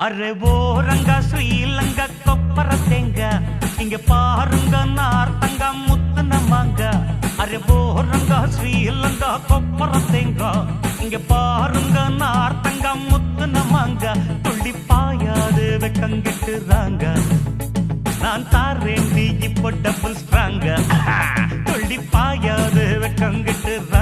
array ஓரங்க Sri Lanka கொப்பர தேங்க இங்க பாருங்க நார்த்தங்க முத்துனமாங்க அரே ஓரங்க ஸ்ரீலங்கா கொப்பர தேங்க இங்க பாருங்க நார்த்தங்க முத்துனமாங்க துள்ளி பாயாது வெக்கங்கிட்டுறாங்க நான் தாரேன் நீ இப்போ டபுள் ஸ்ட்ராங்க துள்ளி பாயாது வெக்கங்கிட்டுறாங்க